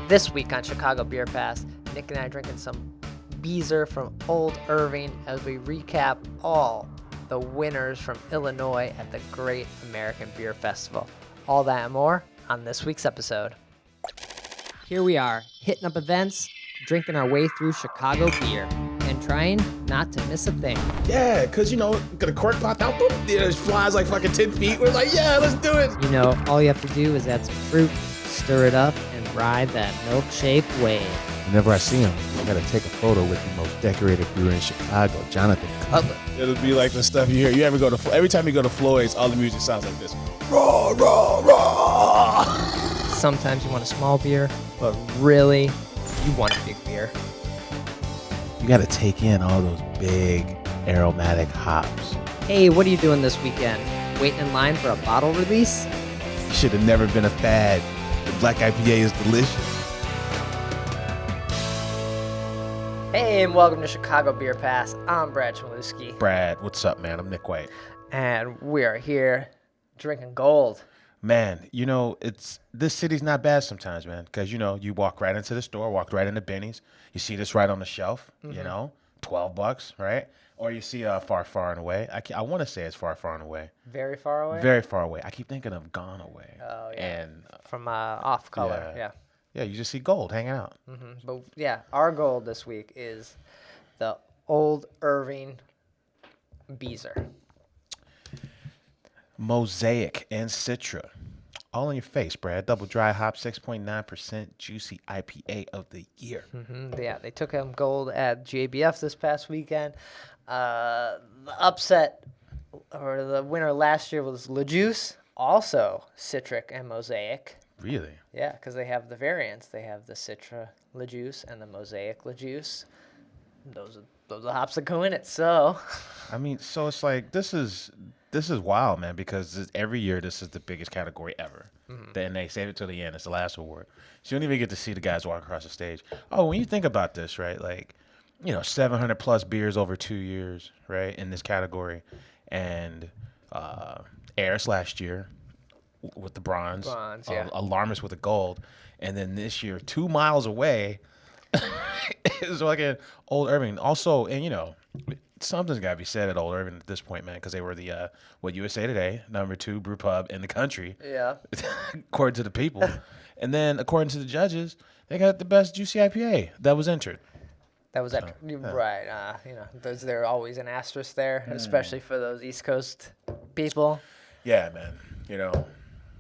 This week on Chicago Beer Pass, Nick and I are drinking some Beezer from Old Irving as we recap all the winners from Illinois at the Great American Beer Festival. All that and more on this week's episode. Here we are, hitting up events, drinking our way through Chicago beer, and trying not to miss a thing. Yeah, because, got a cork popped out, boom, it flies like fucking 10 feet. We're like, yeah, let's do it. All you have to do is add some fruit, stir it up, and ride that milkshake wave. Whenever I see him, I gotta take a photo with the most decorated brewer in Chicago, Jonathan Cutler. It'll be like the stuff you hear. Every time you go to Floyd's, all the music sounds like this. Raw, raw, raw. Sometimes you want a small beer, but really, you want a big beer. You gotta take in all those big aromatic hops. Hey, what are you doing this weekend? Waiting in line for a bottle release? You should have never been a fad. The Black IPA is delicious. Hey, and welcome to Chicago Beer Pass. I'm Brad Chmielewski. Brad, what's up, man? I'm Nik White. And we are here drinking gold. Man, this city's not bad sometimes, man, because, you walk right into the store, walk right into Benny's. You see this right on the shelf, $12, right? Or you see Far, Far and Away. I want to say it's Far, Far and Away. Very far away? Very far away. I keep thinking of Gone Away. Oh, yeah. And from Off Color, yeah. Yeah, you just see gold hanging out. Mm-hmm. But, yeah, our gold this week is the Old Irving Beezer. Mosaic and Citra. All in your face, Brad. Double dry hop, 6.9% juicy IPA of the year. Mm-hmm. Yeah, they took home gold at GABF this past weekend. The upset, or the winner last year was LeJuice, also Citric and Mosaic. Really? Yeah, because they have the variants. They have the Citra LeJuice and the Mosaic LeJuice. Those are hops that go in it. So, so it's like this is wild, man, because every year this is the biggest category ever. Mm-hmm. Then they save it till the end. It's the last award. So you don't even get to see the guys walk across the stage. Oh, when you think about this, right, 700 plus beers over 2 years, right, in this category. And Eris last year with the bronze. Yeah. Alarmist with the gold. And then this year, 2 miles away, is like an Old Irving. Also, and something's got to be said at Old Irving at this point, man, because they were the USA Today #2 brew pub in the country. Yeah. According to the people, and then according to the judges, they got the best juicy IPA that was entered. That was right. There's always an asterisk there, especially for those East Coast people. Yeah, man.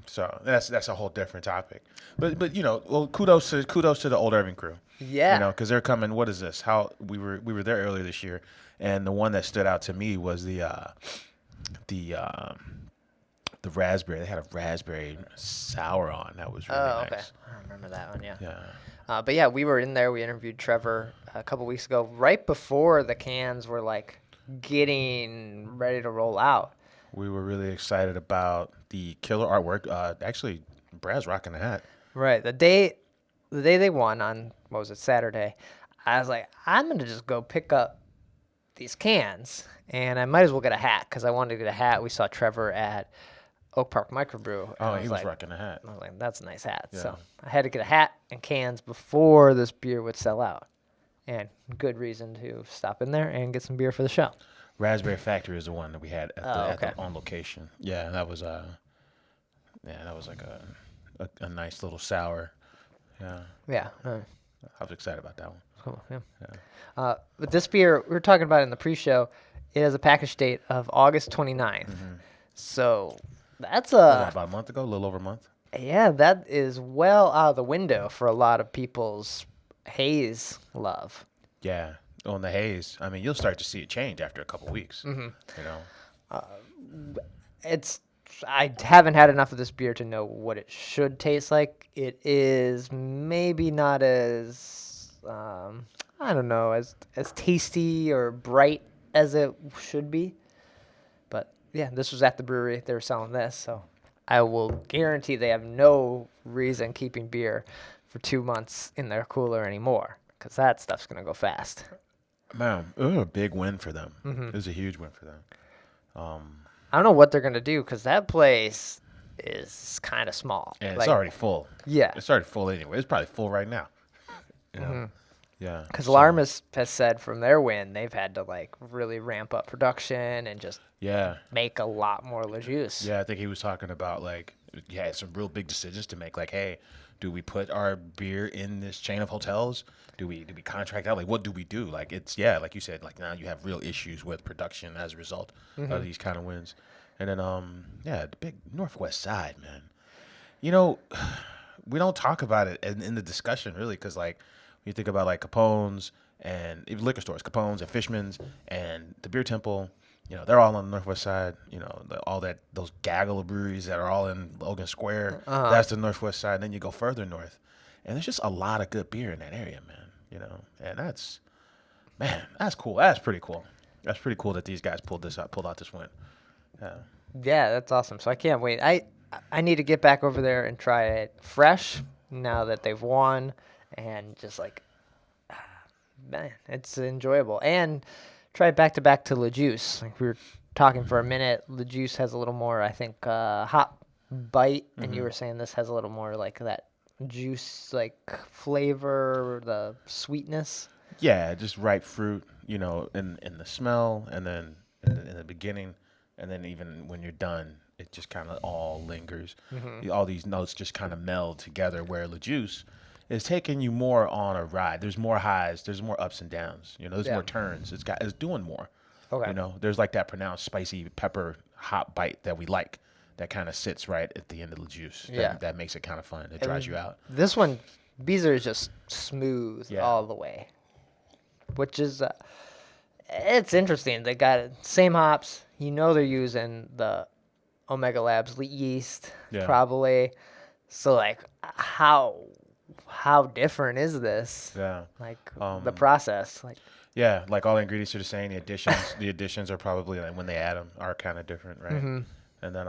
So that's a whole different topic. But kudos to the Old Irving crew. Yeah. Because they're coming. What is this? How we were there earlier this year, and the one that stood out to me was the raspberry. They had a raspberry sour on that was really nice. Okay. I remember that one. Yeah. Yeah. But yeah, we were in there. We interviewed Trevor a couple weeks ago, right before the cans were getting ready to roll out. We were really excited about the killer artwork. Actually, Brad's rocking the hat. Right. The day they won on, what was it, Saturday, I was like, I'm going to just go pick up these cans, and I might as well get a hat, because I wanted to get a hat. We saw Trevor at Oak Park Microbrew. Oh, he was rocking the hat. I was like, that's a nice hat. Yeah. So I had to get a hat and cans before this beer would sell out. And good reason to stop in there and get some beer for the show. Raspberry Factory is the one that we had on location. Yeah, that was like a nice little sour. Yeah. Yeah. I was excited about that one. Cool. Yeah. But this beer, we were talking about it in the pre-show, it has a package date of August 29th. Mm-hmm. So that's about a month ago, a little over a month. Yeah, that is well out of the window for a lot of people's haze love. Yeah. On the haze, you'll start to see it change after a couple weeks. Mm-hmm. I haven't had enough of this beer to know what it should taste like. It is maybe not as as tasty or bright as it should be. But yeah, this was at the brewery. They were selling this, so I will guarantee they have no reason keeping beer for 2 months in their cooler anymore, because that stuff's gonna go fast. Man, it was a big win for them. Mm-hmm. It was a huge win for them. I don't know what they're going to do, because that place is kind of small. And like, it's already full. Yeah. It's already full anyway. It's probably full right now. You know? Yeah. Because so- Larmis has said from their win, they've had to like really ramp up production and just make a lot more juice. Yeah, I think he was talking about like some real big decisions to make. Like, hey, do we put our beer in this chain of hotels? Do we contract out? Like, what do we do? Like, it's like you said, like now you have real issues with production as a result of these kind of wins. And then the big Northwest side, man. You know, we don't talk about it in the discussion really, because like when you think about like Capone's and even liquor stores, Capone's and Fishman's and the Beer Temple. You know, they're all on the Northwest side. You know, those gaggle of breweries that are all in Logan Square. That's the Northwest side. And then you go further north, and there's just a lot of good beer in that area, man. You know, and that's cool. That's pretty cool. That's pretty cool that these guys pulled out this win. Yeah, that's awesome. So I can't wait. I need to get back over there and try it fresh now that they've won, and just like, man, it's enjoyable. And try it back to Le Juice. Like we were talking for a minute, Le Juice has a little more, I think, hop bite, and you were saying this has a little more like that juice like flavor, the sweetness. Yeah, just ripe fruit, you know, in the smell, and then in the beginning, and then even when you're done, it just kind of all lingers. All these notes just kind of meld together, where Le Juice is taking you more on a ride. There's more highs, there's more ups and downs. You know, there's more turns. It's doing more. Okay. You know, there's like that pronounced spicy pepper hot bite that we like. That kind of sits right at the end of the juice. That makes it kind of fun. It dries you out. This one, Beezer is just smooth all the way, which is it's interesting. They got same hops. You know they're using the Omega Labs yeast probably. So like how different is this? Yeah. Like the process, like. Yeah, like all the ingredients are the same. The additions are probably like when they add them are kind of different, right? And then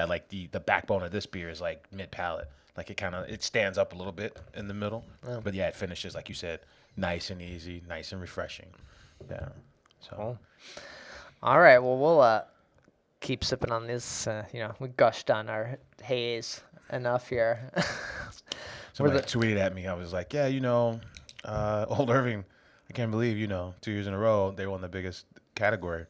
like the backbone of this beer is like mid palate. Like it stands up a little bit in the middle, but it finishes like you said, nice and easy, nice and refreshing. Yeah. So. Cool. All right. Well, we'll keep sipping on this. We gushed on our haze enough here. Somebody tweeted at me. I was like, yeah, Old Irving. I can't believe, 2 years in a row, they won the biggest category.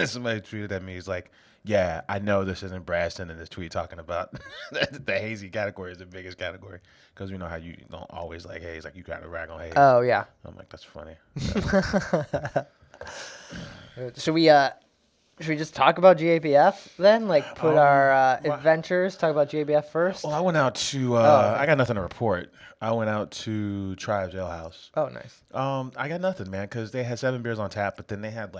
Somebody tweeted at me. He's like, yeah, I know this isn't Braston in this tweet talking about the hazy category is the biggest category. Because we know how you don't always like haze. Like, you kind of rag on haze. Oh, yeah. I'm like, that's funny. Should we just talk about GABF then? Like, put our adventures, talk about GABF first? Well, I went out to, I got nothing to report. I went out to Tribes Ale House. Oh, nice. I got nothing, man, because they had 7 beers on tap, but then they had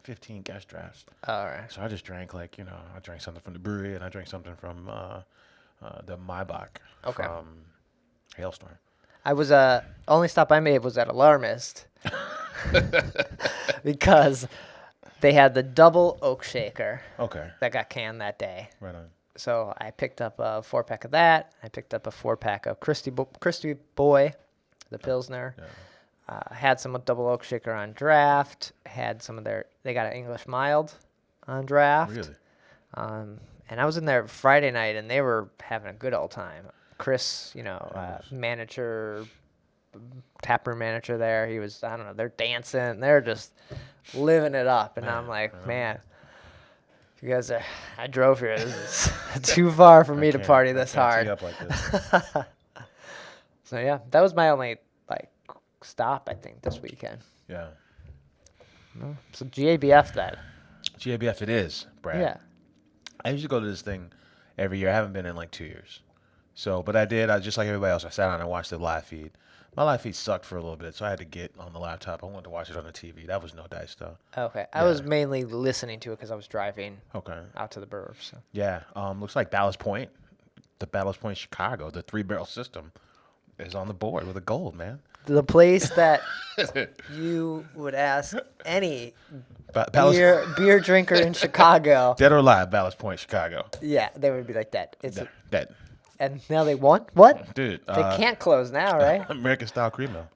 15 guest drafts. All right. So I just drank I drank something from the brewery, and I drank something from the Maybach from Hailstorm. I was only stop I made was at Alarmist because they had the double oak shaker. Okay. That got canned that day. Right on. So I picked up a 4-pack of that. I picked up a 4-pack of Christy Boy, the Pilsner. Yeah. Had some double oak shaker on draft. Had some of they got an English mild on draft. Really? And I was in there Friday night, and they were having a good old time. Chris, manager, taproom manager there, he was, I don't know, they're dancing. They're just living it up. And I'm like, man. You guys I drove here. This is too far for me to party this hard. Tee up like this. So yeah, that was my only stop I think this weekend. Yeah. So GABF then. GABF it is, Brad. Yeah. I usually go to this thing every year. I haven't been in 2 years. So, but I did. I just like everybody else. I sat down and watched the live feed. My live feed sucked for a little bit, so I had to get on the laptop. I wanted to watch it on the TV. That was no dice, though. Okay. I was mainly listening to it because I was driving out to the Brewery. So. Yeah. Looks like Ballast Point, the Ballast Point Chicago, the 3-barrel system, is on the board with a gold, man. The place that you would ask any beer drinker in Chicago. Dead or alive, Ballast Point, Chicago. Yeah, they would be like that. It's dead. And now they won? What? Dude. They can't close now, right? American style cream mill.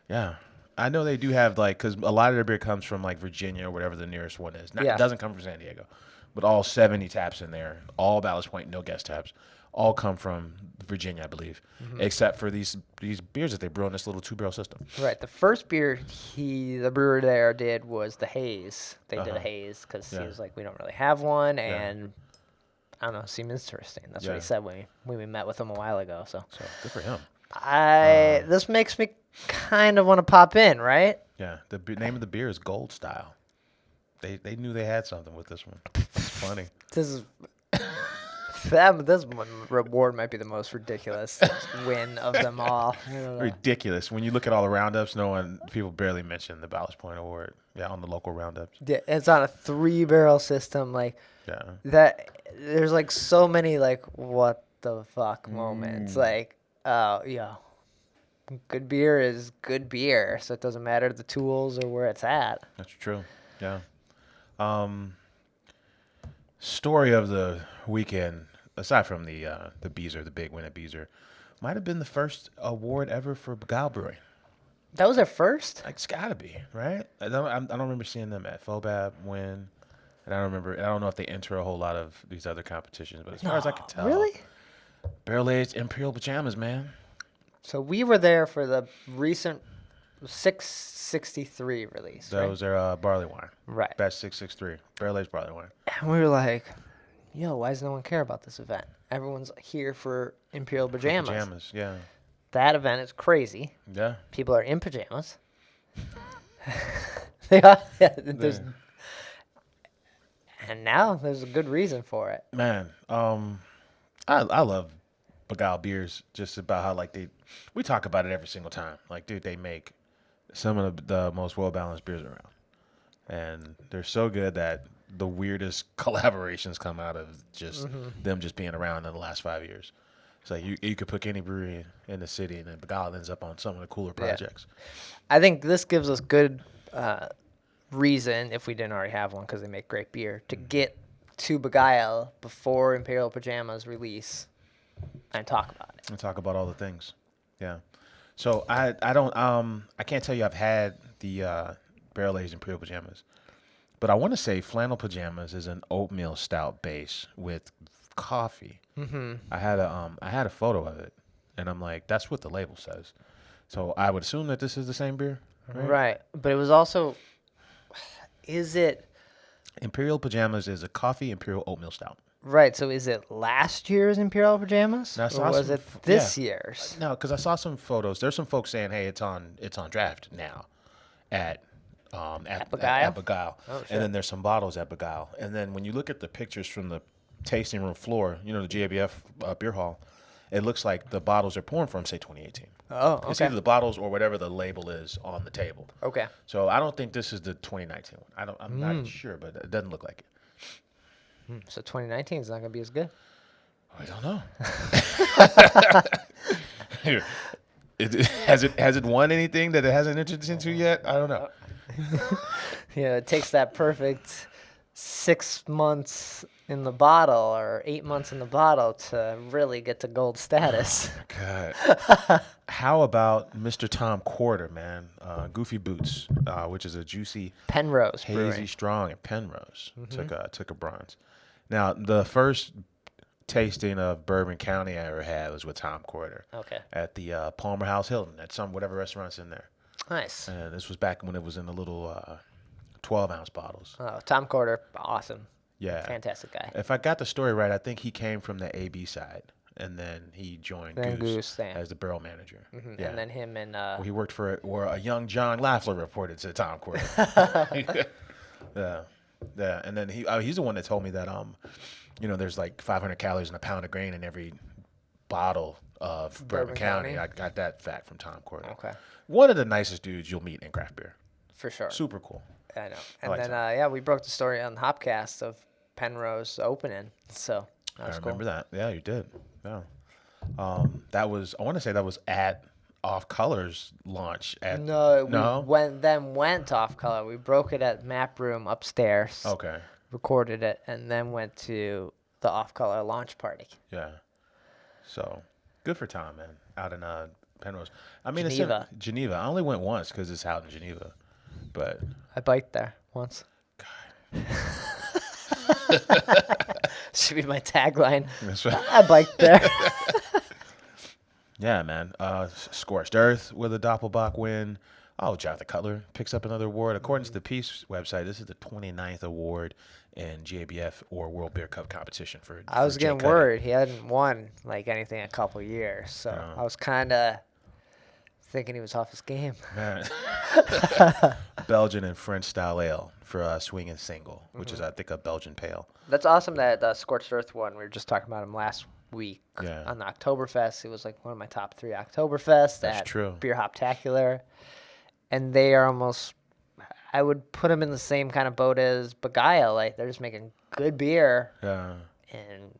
Yeah. I know they do have because a lot of their beer comes from Virginia or whatever the nearest one is. It doesn't come from San Diego. but all 70 taps in there, all Ballast Point, no guest taps, all come from Virginia, I believe, except for these beers that they brew in this little 2-barrel system. Right. The first beer the brewer there did was the Haze. They did a Haze because he was like, we don't really have one, and I don't know, seemed interesting. That's what he said when we met with him a while ago. So good for him. This makes me kind of want to pop in, right? Yeah. The name of the beer is Gold Style. They knew they had something with this one. It's funny. This is this one reward might be the most ridiculous win of them all. Ridiculous. When you look at all the roundups, people barely mention the Ballast Point Award. Yeah, on the local roundups. Yeah, it's on a 3-barrel system. Like that. There's like so many like what the fuck moments. Like, oh yeah, good beer is good beer, so it doesn't matter the tools or where it's at. That's true. Yeah. Story of the weekend, aside from the Beezer, the big win at Beezer, might have been the first award ever for Begyle Brewing. That was their first? It's got to be, right? I don't remember seeing them at FOBAB win, and I don't know if they enter a whole lot of these other competitions, but as far as I can tell, really, barrel-aged Imperial Pajamas, man. So we were there for the recent 663 release. That was their barley wine. Right. Batch 663, barrel-aged barley wine. And we were like, yo, why does no one care about this event? Everyone's here for Imperial Pajamas. Pajamas, yeah. That event is crazy. Yeah. People are in pajamas. They are. Yeah, and now there's a good reason for it. Man, I love Begyle beers just about how we talk about it every single time. Like, dude, they make some of the most well-balanced beers around. And they're so good that the weirdest collaborations come out of just them just being around in the last 5 years. It's like you could pick any brewery in the city, and then Begyle ends up on some of the cooler projects. I think this gives us good reason, if we didn't already have one, because they make great beer, to get to Begyle before Imperial Pajamas release and talk about it. And talk about all the things. Yeah. So I can't tell you I've had the barrel-aged Imperial Pajamas, but I want to say Flannel Pajamas is an oatmeal stout base with coffee. I had a photo of it, and I'm like, that's what the label says. So I would assume that this is the same beer, right? But it was also, is it Imperial Pajamas is a coffee Imperial oatmeal stout. Right. So is it last year's Imperial Pajamas, or was it this year's? No, because I saw some photos. There's some folks saying, hey, it's on draft now at Begyle. Oh, shit. And then there's some bottles at Begyle. And then when you look at the pictures from the tasting room floor, the GABF beer hall, it looks like the bottles are pouring from, say, 2018. Oh, okay. It's either the bottles or whatever the label is on the table. Okay. So I don't think this is the 2019 one. I'm not sure, but it doesn't look like it. So 2019 is not going to be as good? I don't know. Has it won anything that it hasn't entered into yet? I don't know. Yeah, it takes that perfect 6 months in the bottle or 8 months in the bottle to really get to gold status. Oh, God. How about Mr. Tom Quarter, man? Goofy Boots, which is a juicy Penrose hazy Brewing. strong at Penrose. Took a bronze. Now, the first tasting of Bourbon County I ever had was with Tom Quarter. Okay. At the Palmer House Hilton at whatever restaurant's in there. Nice. And this was back when it was in the little 12-ounce bottles. Oh, Tom Quarter, awesome. Yeah. Fantastic guy. If I got the story right, I think he came from the AB side, and then he joined Goose as the barrel manager. Yeah. And then him and... he worked for a young John Laffler reported to Tom Quarter. Yeah. And then he's the one that told me that there's like 500 calories and a pound of grain in every bottle of Bourbon County. I got that fact from Tom Quarter. Okay. One of the nicest dudes you'll meet in craft beer. For sure. Super cool. I know. And then, we broke the story on Hopcast of Penrose opening. So that was I remember that. Yeah, you did. Yeah. That was, I want to say that was at Off Color's launch. Went Off Color. We broke it at Map Room upstairs. Okay. Recorded it, and then went to the Off Color launch party. Yeah. So, good for Tom, man. Out in Penrose. I mean, Geneva. It's in Geneva. I only went once because it's out in Geneva. But I biked there once. God. Should be my tagline. That's right. I biked there. Yeah, man. Scorched Earth with a Doppelbock win. Oh, Jonathan Cutler picks up another award. According to the Peace website, this is the 29th award in GABF or World Beer Cup competition for. I was for Jay getting Cuddy. worried. He hadn't won like anything in a couple years, so I was kind of thinking he was off his game. Man. Belgian and French style ale for swing and single, which is I think a Belgian pale. That's awesome that the Scorched Earth one. We were just talking about him last week Yeah. on the Oktoberfest. He was like one of my top 3 Oktoberfest That's at true. Beer Hoptacular. And they are almost, I would put them in the same kind of boat as Begyle. Like, they're just making good beer. Yeah. And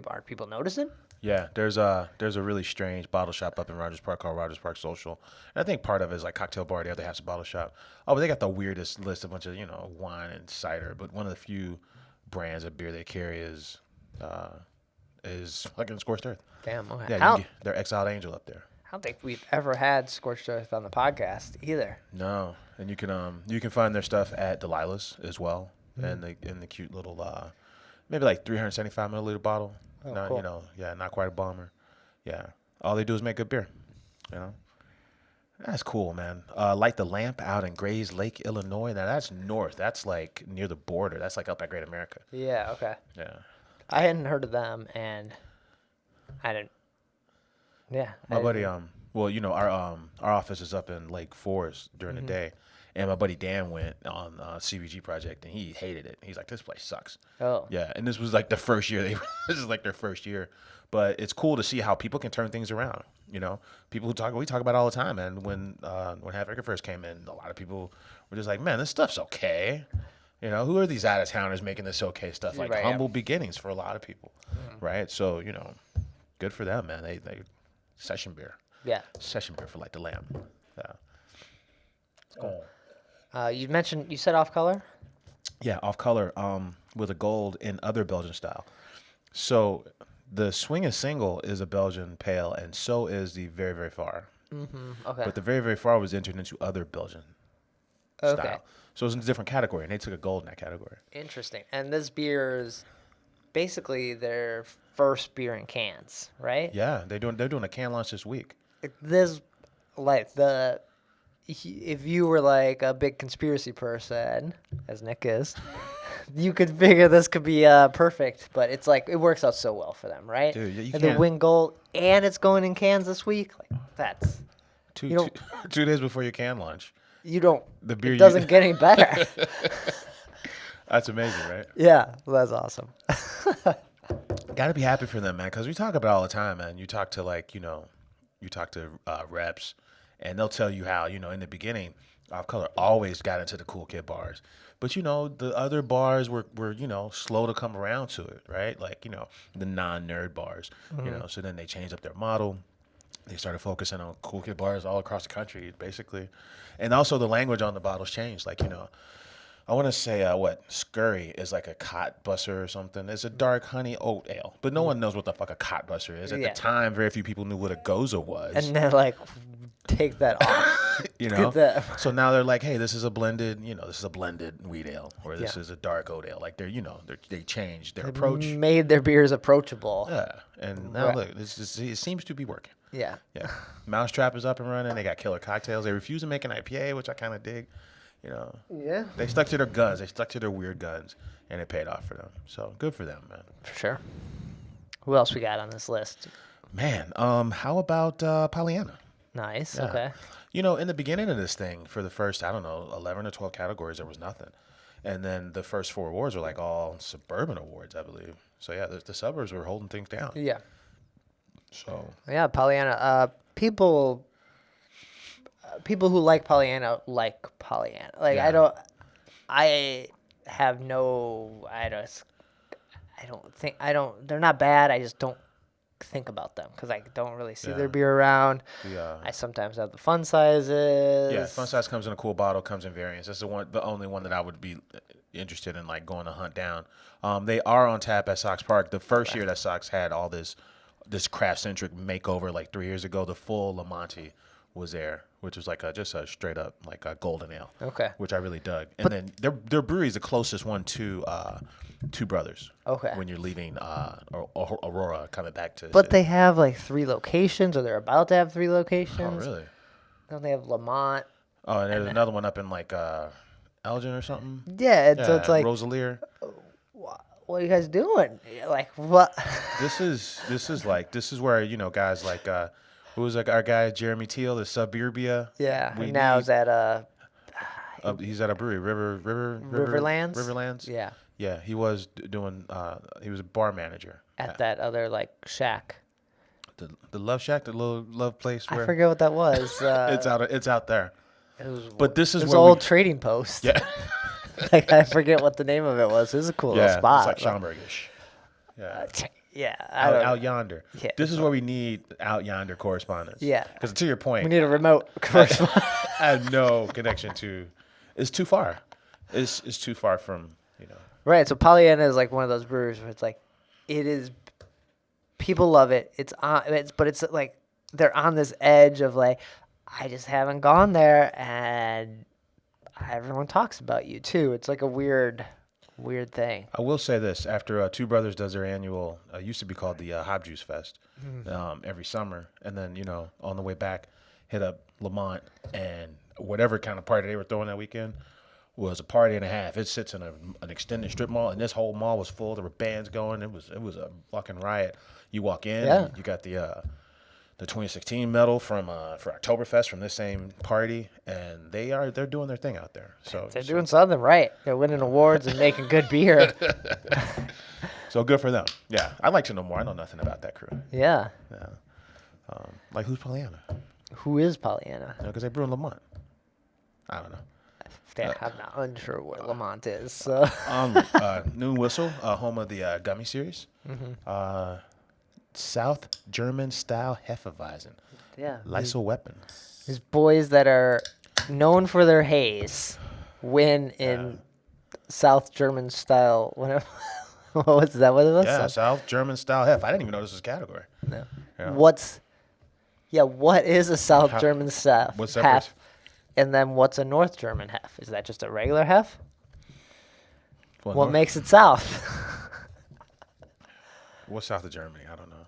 aren't people noticing? Yeah, there's a really strange bottle shop up in Rogers Park called Rogers Park Social. And I think part of it is like Cocktail Bar. The other half's a bottle shop. Oh, but they got the weirdest list, a bunch of, wine and cider. But one of the few brands of beer they carry is fucking Scorched Earth. Damn. Okay. Yeah, they're Exiled Angel up there. I don't think we've ever had Scorched Earth on the podcast either. No, and you can find their stuff at Delilah's as well, and the cute little maybe like 375 milliliter bottle. Oh, Not, cool. Not quite a bomber. Yeah, all they do is make good beer. That's cool, man. Light the Lamp out in Grays Lake, Illinois. Now that's north. That's like near the border. That's like up at Great America. Yeah, okay. Yeah. I hadn't heard of them, and I didn't. Yeah. My buddy, our office is up in Lake Forest during the day, and my buddy Dan went on CBG project, and he hated it. He's like, this place sucks. Oh. Yeah, and this was like the first year this is like their first year, but it's cool to see how people can turn things around. People we talk about it all the time, and when Half Acre first came in, a lot of people were just like, man, this stuff's okay. Who are these out of towners making this okay stuff? Like Right, humble beginnings for a lot of people, right? So good for them, man. They session beer. Yeah. Session beer for Light the Lamp. Yeah. You said off color? Yeah, off color with a gold in other Belgian style. So the Swing and Single is a Belgian pale, and so is the Very, Very Far. Mm-hmm. Okay. But the Very, Very Far was entered into other Belgian style. So it was in a different category, and they took a gold in that category. Interesting. And this beer is basically their first beer in cans, right? Yeah, they're doing a can launch this week. This, if you were like a big conspiracy person, as Nick is, you could figure this could be perfect. But it's like it works out so well for them, right? Dude, you and they can't- win gold, and it's going in cans this week. Like that's Two days before your can launch. you don't. The beer It doesn't get any better. That's amazing, right? Yeah, that's awesome. Got to be happy for them, man, because we talk about it all the time, man. You talk to reps, and they'll tell you how, in the beginning, Off Color always got into the cool kid bars. But, the other bars were slow to come around to it, right? Like, the non-nerd bars, So then they changed up their model. They started focusing on cool kid bars all across the country, basically. And also the language on the bottles changed. Like, I want to say Scurry is like a cot busser or something. It's a dark honey oat ale, but no one knows what the fuck a cot busser is. At the time, very few people knew what a goza was. And then take that off. Get that. So now they're like, hey, this is a blended, wheat ale, or this is a dark oat ale. Like they changed their approach. Made their beers approachable. Yeah, and now look, it seems to be working. Yeah. Yeah, Mousetrap is up and running. They got killer cocktails. They refuse to make an IPA, which I kind of dig. Yeah. They stuck to their guns. They stuck to their weird guns, and it paid off for them. So good for them, man. For sure. Who else we got on this list? Man, how about Pollyanna? Nice. Yeah. Okay. In the beginning of this thing, for the first, 11 or 12 categories, there was nothing. And then the first 4 awards were like all suburban awards, I believe. So, yeah, the suburbs were holding things down. Yeah. So. Yeah, Pollyanna. People who like Pollyanna. Like, Yeah. they're not bad. I just don't think about them because I don't really see their beer around. Yeah. I sometimes have the fun sizes. Yeah, fun size comes in a cool bottle, comes in variants. That's the only one that I would be interested in, like, going to hunt down. They are on tap at Sox Park. The first year that Sox had all this craft-centric makeover, like 3 years ago, the full Lamonti was there, which was like just a straight up like a golden ale. Okay. Which I really dug. And then their brewery is the closest one to Two Brothers. Okay. When you're leaving Aurora, coming back to. But they have like 3 locations, or they're about to have 3 locations. Oh really? Don't they have Lamont? Oh, and there's another one up in like Elgin or something. Yeah, so it's like, Rosalier. what are you guys doing? Like, what? This is where guys like who was like our guy Jeremy Teal, the Suburbia. Yeah, now he's at he's at a brewery, Riverlands. Riverlands. Yeah, Yeah, he was doing. He was a bar manager at that other like shack. The Love Shack, the little love place. Where I forget what that was. It's out there. It was, But this is it was where old trading post. Yeah. Like, I forget what the name of it was. It was a cool little spot. It's like Schaumburg-ish. Yeah. Yeah, Out yonder. Yeah. This is where we need out yonder correspondence. Yeah. Because to your point, We need a remote correspondent. I have no connection to. It's too far. It's too far from Right. So Pollyanna is like one of those breweries where it's like, it is. People love it. But it's like they're on this edge of like, I just haven't gone there, and everyone talks about you too. It's like a weird thing. I will say this: after Two Brothers does their annual, used to be called the Hop Juice Fest, every summer, and then on the way back, hit up Lamont, and whatever kind of party they were throwing that weekend was a party and a half. It sits in an extended strip mall, and this whole mall was full. There were bands going. It was a fucking riot. You walk in, and you got the 2016 medal from for Oktoberfest from this same party, and they're doing their thing out there. So They're doing something right. They're winning awards and making good beer. So good for them. Yeah, I'd like to know more. I know nothing about that crew. Yeah. Like who's Pollyanna? Who is Pollyanna? Because they brew in Lamont. I don't know. I'm not unsure what Lamont is. So. Noon Whistle, home of the gummy series. South German style Hefeweizen. Yeah. Lysol weapon. These boys that are known for their haze win in South German style. Whatever. What was that? What it was? Yeah, South German style Hef. I didn't even know this was a category. No. Yeah. What is a South German style What's hef? And then what's a North German hef? Is that just a regular hef? What makes it South? What's south of Germany? I don't know.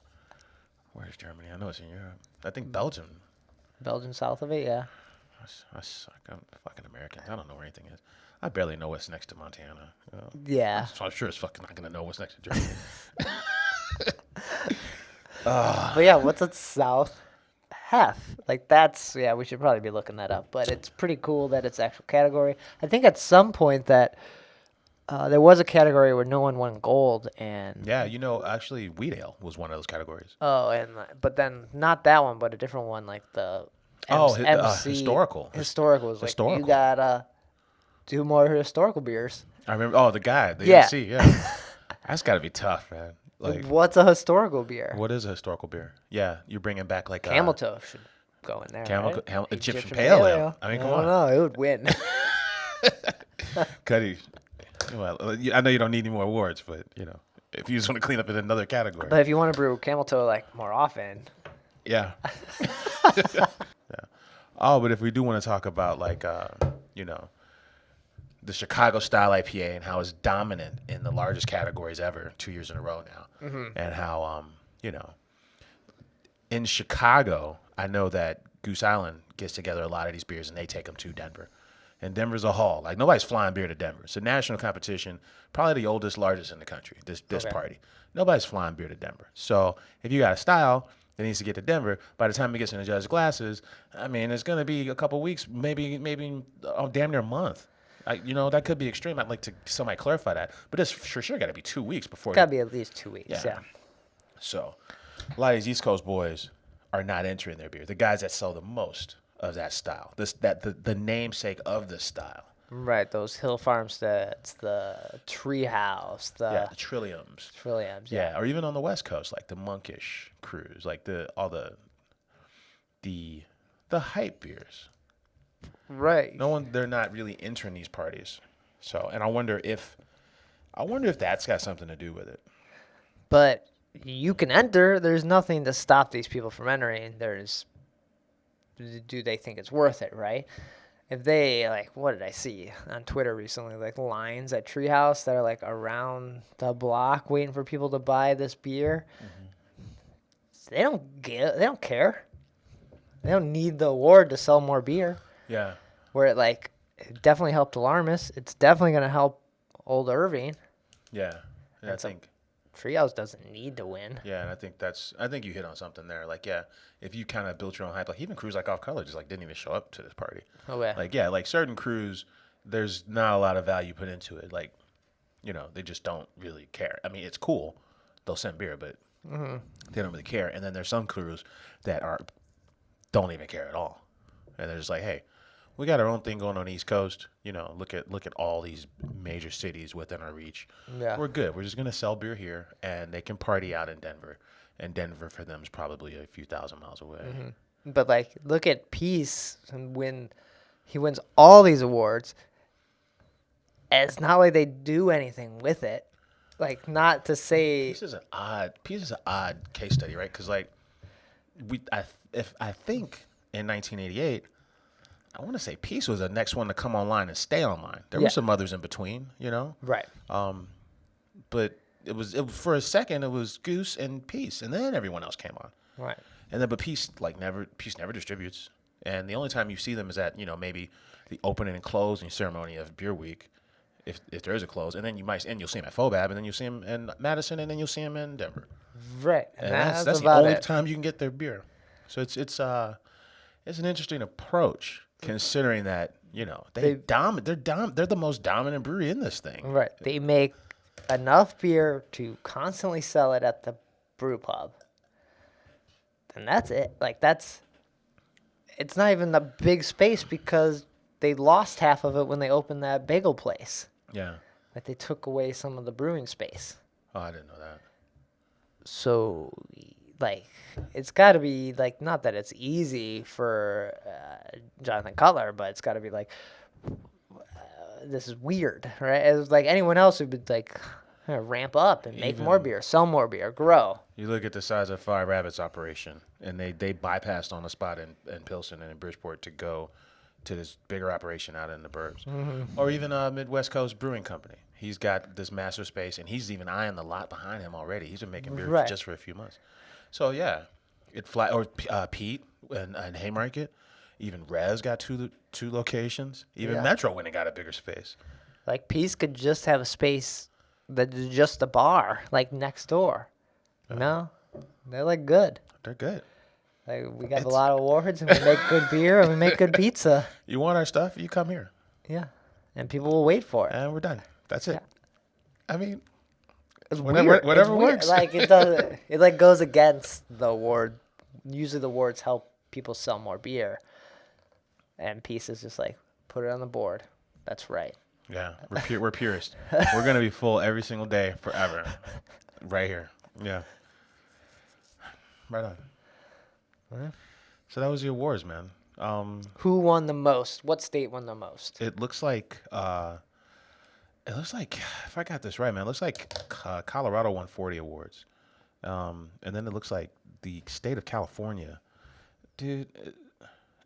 Where's Germany? I know it's in Europe. I think Belgium. Belgium south of it, yeah. I suck. I'm fucking American. I don't know where anything is. I barely know what's next to Montana. Yeah. So I'm sure it's fucking not gonna know what's next to Germany. But yeah, what's a South hef? Like we should probably be looking that up. But it's pretty cool that it's actual category. I think at some point that there was a category where no one won gold, and yeah, actually, wheat ale was one of those categories. Oh, but then not that one, but a different one, like the MC historical. Historical was like you gotta do more historical beers. I remember. Oh, the guy, the MC, yeah. That's got to be tough, man. Like, what's a historical beer? What is a historical beer? Yeah, you're bringing back like Camel toe should go in there. Right? Egyptian Pale Ale. I mean, come on. No, it would win. Cuddy. Well, I know you don't need any more awards, but if you just want to clean up in another category. But if you want to brew camel toe like more often. Yeah. Yeah. Oh, but if we do want to talk about like the Chicago style IPA and how it's dominant in the largest categories ever 2 years in a row now, and how in Chicago, I know that Goose Island gets together a lot of these beers and they take them to Denver. And Denver's a haul. Like, nobody's flying beer to Denver. It's a national competition, probably the oldest, largest in the country, this party. Nobody's flying beer to Denver. So if you got a style that needs to get to Denver, by the time it gets in the judge's glasses, I mean, it's going to be a couple weeks, maybe damn near a month. That could be extreme. I'd like to somebody clarify that. But it's for sure got to be 2 weeks before. Got to be at least 2 weeks, yeah. So a lot of these East Coast boys are not entering their beer. The guys that sell the most of that style, the namesake of the style. Right, those Hill Farmsteads, the Treehouse, the Trilliums. Trilliums, yeah. Or even on the West Coast, like the Monkish crews, like all the hype beers. Right. They're not really entering these parties. So, and I wonder if that's got something to do with it. But you can enter. There's nothing to stop these people from entering. There's do they think it's worth it, right? If they, like, what did I see on Twitter recently? Like, lines at Treehouse that are, like, around the block waiting for people to buy this beer. They don't care. They don't need the award to sell more beer. Yeah. Where it definitely helped Alarmus. It's definitely going to help Old Irving. Yeah. And I think Treehouse doesn't need to win. Yeah, and I think you hit on something there. Like, yeah, if you kind of built your own hype, like even crews like Off Color just like didn't even show up to this party. Oh yeah. Like, yeah, like certain crews, there's not a lot of value put into it. Like, they just don't really care. I mean, it's cool. They'll send beer, but they don't really care. And then there's some crews that don't even care at all. And they're just like, hey, we got our own thing going on the East Coast. Look at all these major cities within our reach. Yeah. We're good. We're just gonna sell beer here, and they can party out in Denver. And Denver for them is probably a few thousand miles away. But look at Peace, and when he wins all these awards, it's not like they do anything with it. Like, not to say Peace is an odd case study, right? Because I think in 1988. I want to say Peace was the next one to come online and stay online. There were some others in between, Right. But it was for a second it was Goose and Peace, and then everyone else came on. Right. And then but Peace never distributes, and the only time you see them is at maybe the opening and closing ceremony of Beer Week, if there is a close, and then you'll see him at FOBAB, and then you'll see him in Madison, and then you'll see him in Denver. Right. And that's the only time you can get their beer. So it's an interesting approach. Considering that, they're the most dominant brewery in this thing. Right. They make enough beer to constantly sell it at the brew pub. And that's it. It's not even the big space because they lost half of it when they opened that bagel place. Yeah. Like, they took away some of the brewing space. Oh, I didn't know that. So, it's got to be, not that it's easy for Jonathan Cutler, but it's got to be this is weird, right? It's like anyone else who would, ramp up and make more beer, sell more beer, grow. You look at the size of Fire Rabbit's operation, and they bypassed on the spot in Pilsen and in Bridgeport to go to this bigger operation out in the burbs. Or even Midwest Coast Brewing Company. He's got this master space, and he's even eyeing the lot behind him already. He's been making beer just for a few months. So, yeah, Pete and Haymarket. Even Rez got two locations. Even Metro went and got a bigger space. Peace could just have a space that is just a bar, next door. No, they're good. They're good. We got a lot of awards, and we make good beer, and we make good pizza. You want our stuff? You come here. Yeah, and people will wait for it. And we're done. That's it. Yeah. I mean, it's whatever works. It does. It goes against the award. Usually, the awards help people sell more beer, and Peace is just put it on the board. That's right. Yeah, we're purists. We're gonna be full every single day forever, right here. Yeah. Right on. Right. So that was the awards, man. Who won the most? What state won the most? It looks like if I got this right, man, it looks like Colorado won 40 awards, and then it looks like the state of California, dude.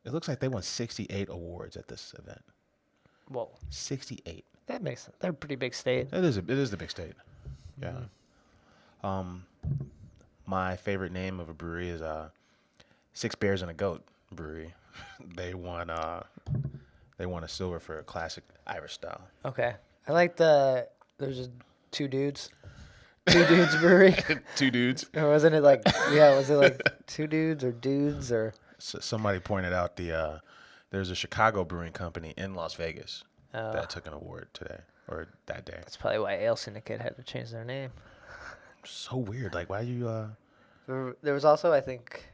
It looks like they won 68 awards at this event. Whoa, 68. That makes sense. They're a pretty big state. It is the big state. Yeah. Mm-hmm. My favorite name of a brewery is Six Bears and a Goat Brewery. They won a silver for a classic Irish style. Okay. I like there's just two dudes. Two dudes brewery. Two dudes. Or wasn't it was it two dudes or dudes or? So somebody pointed out there's a Chicago brewing company in Las Vegas that took an award today or that day. That's probably why Ale Syndicate had to change their name. So weird. Why you? There was also, I think,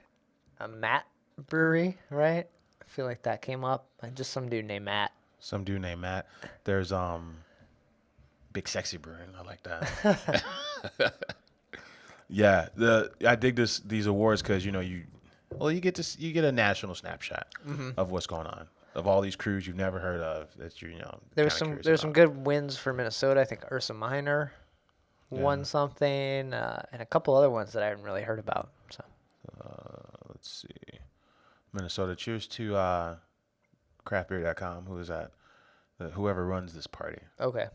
a Matt Brewery, right? I feel like that came up. Just some dude named Matt. Some dude named Matt. There's Big Sexy Brewing. I like that. Yeah, I dig these awards because you get a national snapshot of what's going on, of all these crews you've never heard of that There's some good wins for Minnesota. I think Ursa Minor won something, and a couple other ones that I haven't really heard about. So let's see, Minnesota. Cheers to craftbeer.com. Who is that? Whoever runs this party. Okay.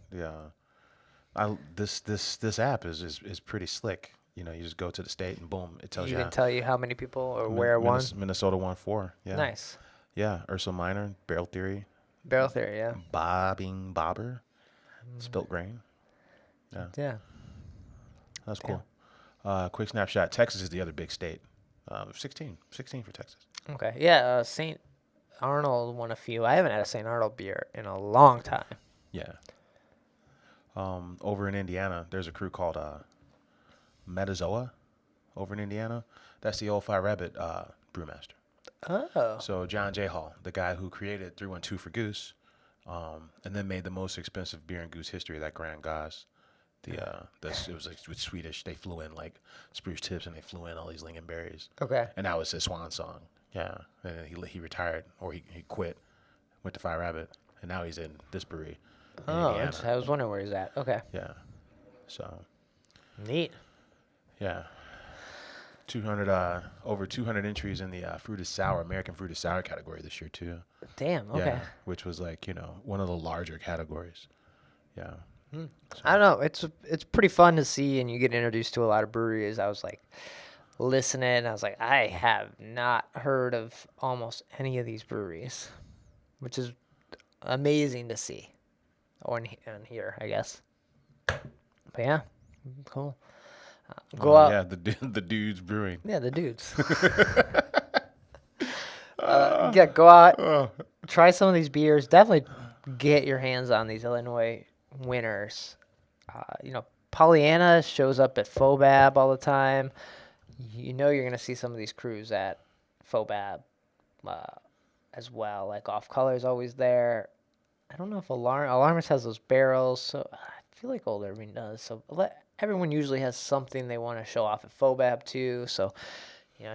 This app is pretty slick. You know, you just go to the state and boom, it tells you. Even tell you how many people or where one. Minnesota won 4. Yeah. Nice. Yeah. Ursula Minor, Barrel Theory. Barrel Theory, yeah. Bobbing Bobber. Spilt Grain. Yeah. Yeah. That's cool. Quick snapshot. Texas is the other big state. 16 for Texas. Okay. Yeah. St. Arnold won a few. I haven't had a St. Arnold beer in a long time. Yeah. Over in Indiana, there's a crew called Metazoa over in Indiana. That's the old Fire Rabbit brewmaster. Oh. So John J. Hall, the guy who created 312 for Goose, and then made the most expensive beer in Goose history, that Grand Gaz. It was like with Swedish. They flew in like spruce tips and they flew in all these lingonberries. Okay. And that was his swan song. Yeah. And then he retired, or he quit, went to Fire Rabbit, and now he's in this brewery. Oh, I was wondering where he's at. Okay. Yeah. So. Neat. Yeah. 200 over 200 entries in the American fruited sour category this year too. Damn. Okay. Yeah, which was like, one of the larger categories. Yeah. So. I don't know. It's pretty fun to see, and you get introduced to a lot of breweries. I was like listening, and I was like, I have not heard of almost any of these breweries, which is amazing to see, or hear, I guess. But yeah, cool. Go out. Yeah, the dudes brewing. Yeah, the dudes. Go out, try some of these beers. Definitely get your hands on these Illinois winners. Pollyanna shows up at FOBAB all the time. You're going to see some of these crews at FOBAB as well. Like Off Color's always there. I don't know if Alarmist has those barrels, so I feel like Old Irving does. So everyone usually has something they want to show off at FOBAB too. So,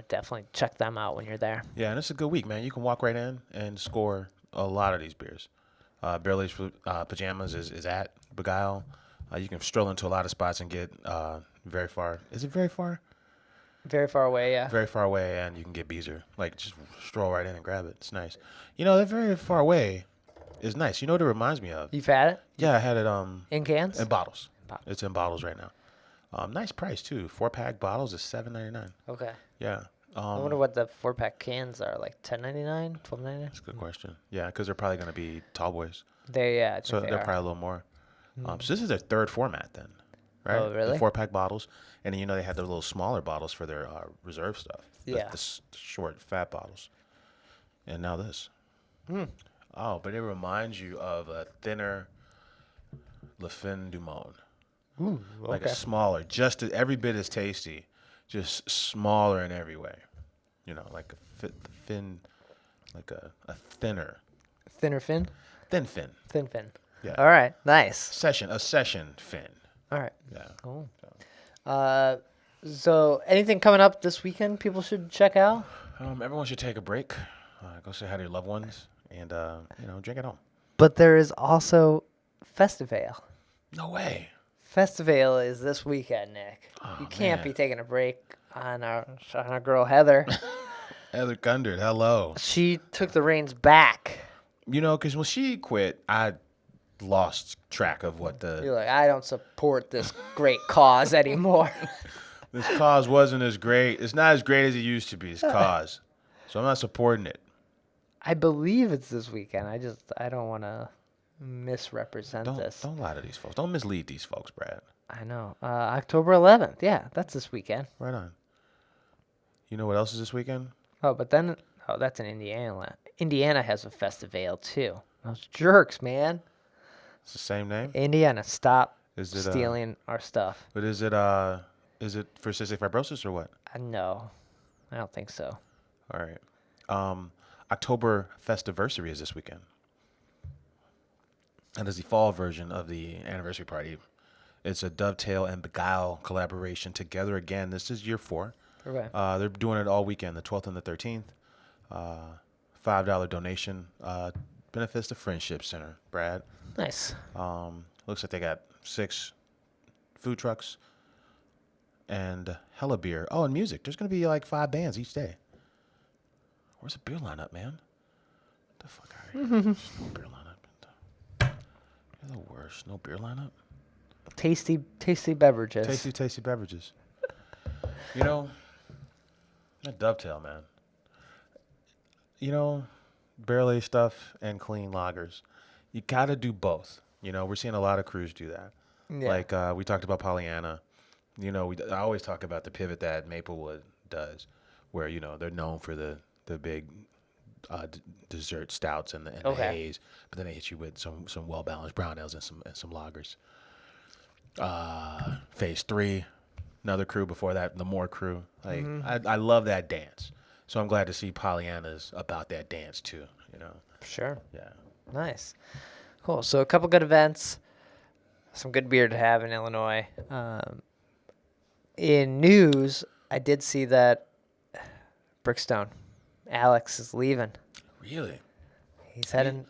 definitely check them out when you're there. Yeah, and it's a good week, man. You can walk right in and score a lot of these beers. Barrel Aged Pajamas is at Begyle. You can stroll into a lot of spots and get very far. Is it very far? Very far away, yeah. Very far away, and you can get Beezer. Like, just stroll right in and grab it. It's nice. That very far away is nice. You know what it reminds me of? You've had it? Yeah, I had it in cans? In bottles. It's in bottles right now. Nice price, too. 4-pack bottles is $7.99. Okay. Yeah. I wonder what the 4-pack cans are, like $10.99, $12.99? That's a good question. Yeah, because they're probably going to be tall boys. I so think they're probably a little more. So this is their third format then, right? Oh, really? The 4-pack bottles. And then, they had their little smaller bottles for their reserve stuff. Yeah. The short, fat bottles. And now this. Oh, but it reminds you of a thinner Le Fin du Monde. Ooh, okay. Like a smaller, just every bit as tasty, just smaller in every way. Like a thin, like a thinner. Thinner fin? Thin fin. Thin fin. Yeah. All right. Nice. A session fin. All right. Yeah. Cool. So anything coming up this weekend people should check out? Everyone should take a break. Go say hi to your loved ones and, drink at home. But there is also FestivAle. No way. FestivAle is this weekend, Nick. Oh, you can't man. be taking a break on our girl Heather. Heather Gundert, hello. She took the reins back. Because when she quit, I lost track of what You're like, I don't support this great cause anymore. This cause wasn't as great. It's not as great as it used to be, this cause. So I'm not supporting it. I believe it's this weekend. I don't want to misrepresent this. Don't lie to these folks. Don't mislead these folks, Brad. I know. October 11th. Yeah, that's this weekend. Right on. You know what else is this weekend? Oh, but then, that's in Indiana. Indiana has a FestivAle too. Those jerks, man. It's the same name? Indiana, stop Is it, stealing our stuff. But is it for cystic fibrosis or what? No, I don't think so. All right. Oktoberfestiversary is this weekend. And is the fall version of the anniversary party. It's a Dovetail and Begyle collaboration together again. This is year 4. Okay. They're doing it all weekend, the 12th and the 13th. $5 donation. Benefits the Friendship Center, Brad. Nice. Looks like they got 6 food trucks and hella beer. Oh, and music. There's going to be like 5 bands each day. Where's the beer lineup, man? Get the fuck out of here. There's no beer lineup. You're the worst. No beer lineup. Tasty beverages. Tasty beverages. You know, that Dovetail, man. You know, barrel aged stuff and clean lagers. You got to do both. You know, we're seeing a lot of crews do that. Yeah. Like we talked about Pollyanna. You know, I always talk about the pivot that Maplewood does, where, you know, they're known for the big dessert stouts and the haze, but then they hit you with some well balanced brown ales and some lagers. Phase 3, another crew before that, the Moore crew. Like I love that dance, so I'm glad to see Pollyanna's about that dance too. You know. Sure. Yeah. Nice. Cool. So a couple good events, some good beer to have in Illinois. In news, I did see that Brickstone, Alex is leaving. Really? He's heading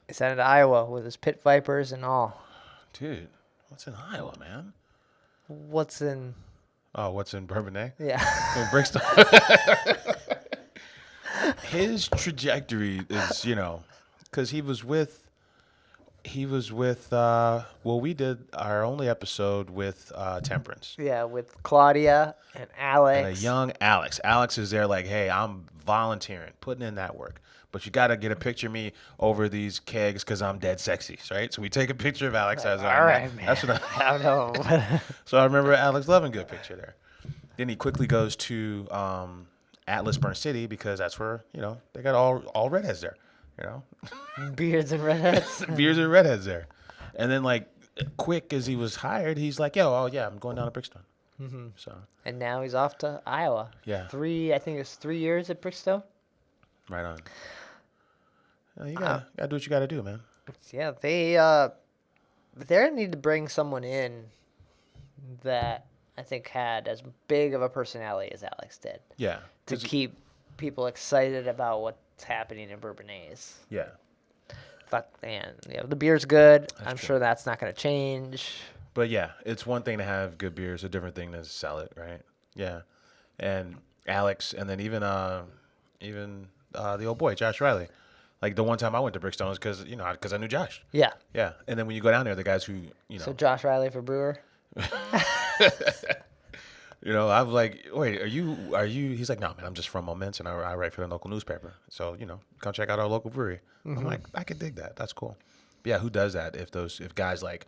to Iowa with his Pit Vipers and all. Dude, what's in Iowa, man? What's in Bourbonnais? Yeah. In Brickstone. His trajectory is, you know, because he was with, we did our only episode with Temperance. Yeah, with Claudia and Alex. And a young Alex. Alex is there like, hey, I'm volunteering, putting in that work. But you got to get a picture of me over these kegs because I'm dead sexy, right? So we take a picture of Alex. All right, man. That's what I don't know. So I remember Alex loving a good picture there. Then he quickly goes to Atlas Burn City because that's where, you know, they got all redheads there, you know. Beards and redheads. Beards and redheads there. And then, like, quick as he was hired, he's like, I'm going down to Brickstone. Mm-hmm. So. And now he's off to Iowa. Yeah. I think it's 3 years at Brickstone. Right on. You gotta do what you gotta do, man. Yeah, they need to bring someone in that I think had as big of a personality as Alex did. Yeah. To keep people excited about what's happening in Bourbonnais. Yeah. But man, the beer's good. That's I'm true. sure that's not going to change. But yeah, it's one thing to have good beer. It's a different thing to sell it, right? Yeah. And Alex, and then even the old boy Josh Riley. Like the one time I went to Brickstone was because I knew Josh. Yeah. Yeah. And then when you go down there, the guys who So Josh Riley for brewer. You know, I was like, wait, are you? He's like, no, man, I'm just from Moments and I write for the local newspaper. So, you know, come check out our local brewery. Mm-hmm. I'm like, I could dig that. That's cool. But yeah, who does that if guys like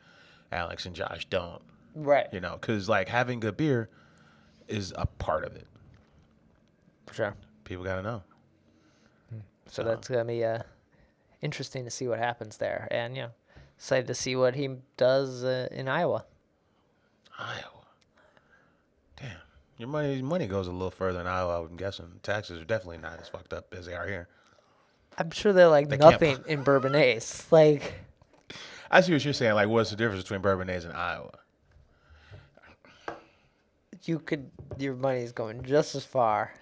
Alex and Josh don't? Right. You know, because like having good beer is a part of it. For sure. People got to know. So that's going to be interesting to see what happens there. And, excited to see what he does in Iowa. Iowa. Damn. Your money goes a little further in Iowa, I'm guessing. Taxes are definitely not as fucked up as they are here. I'm sure they're like nothing in Bourbonnais. Like, I see what you're saying. Like, what's the difference between Bourbonnais and Iowa? Your money is going just as far.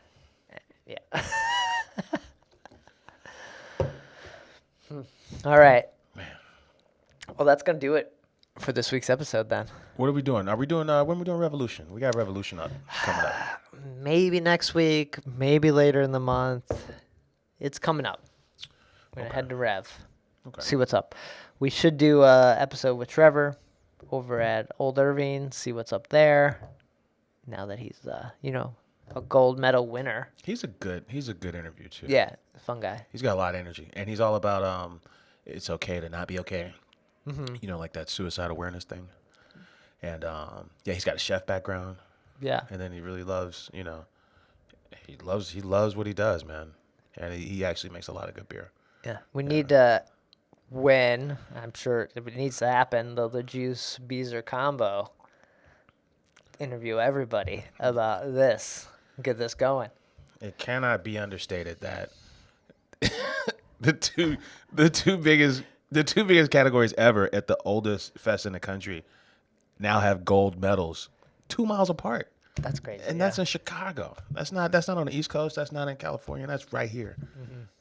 Yeah. All right. Man. Well, that's going to do it for this week's episode then. What are we doing? Are we doing, when are we doing Revolution? We got Revolution coming up. Maybe next week, maybe later in the month. It's coming up. We're going to head to Rev. Okay. See what's up. We should do an episode with Trevor over at Old Irving, see what's up there. Now that he's, a gold medal winner. He's a good interview too. Yeah, fun guy. He's got a lot of energy, and he's all about it's okay to not be okay. Mm-hmm. You know, like that suicide awareness thing. And he's got a chef background. Yeah. And then he really loves, he loves what he does, man. And he actually makes a lot of good beer. Yeah. We need to win. I'm sure it needs to happen. The Juice Beezer combo. Interview everybody about this. Get this going. It cannot be understated that the two biggest categories ever at the oldest fest in the country now have gold medals 2 miles apart. That's crazy. And that's in Chicago. That's not on the East Coast. That's not in California. That's right here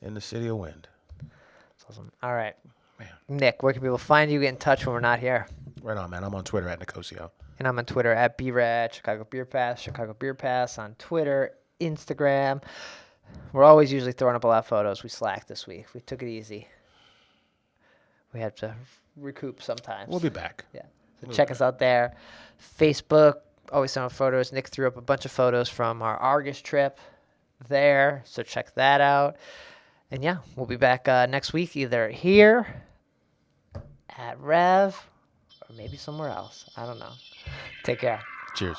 in the city of wind. That's awesome. All right. Man. Nick, where can people find you, get in touch when we're not here? Right on, man. I'm on Twitter at Nicosio. And I'm on Twitter at BRAD, Chicago Beer Pass on Twitter, Instagram. We're always usually throwing up a lot of photos. We slacked this week. We took it easy. We had to recoup sometimes. We'll be back. Yeah. So check us out there. Facebook, always throwing up photos. Nick threw up a bunch of photos from our Argus trip there. So check that out. And yeah, we'll be back next week, either here at Rev or maybe somewhere else. I don't know. Take care. Cheers.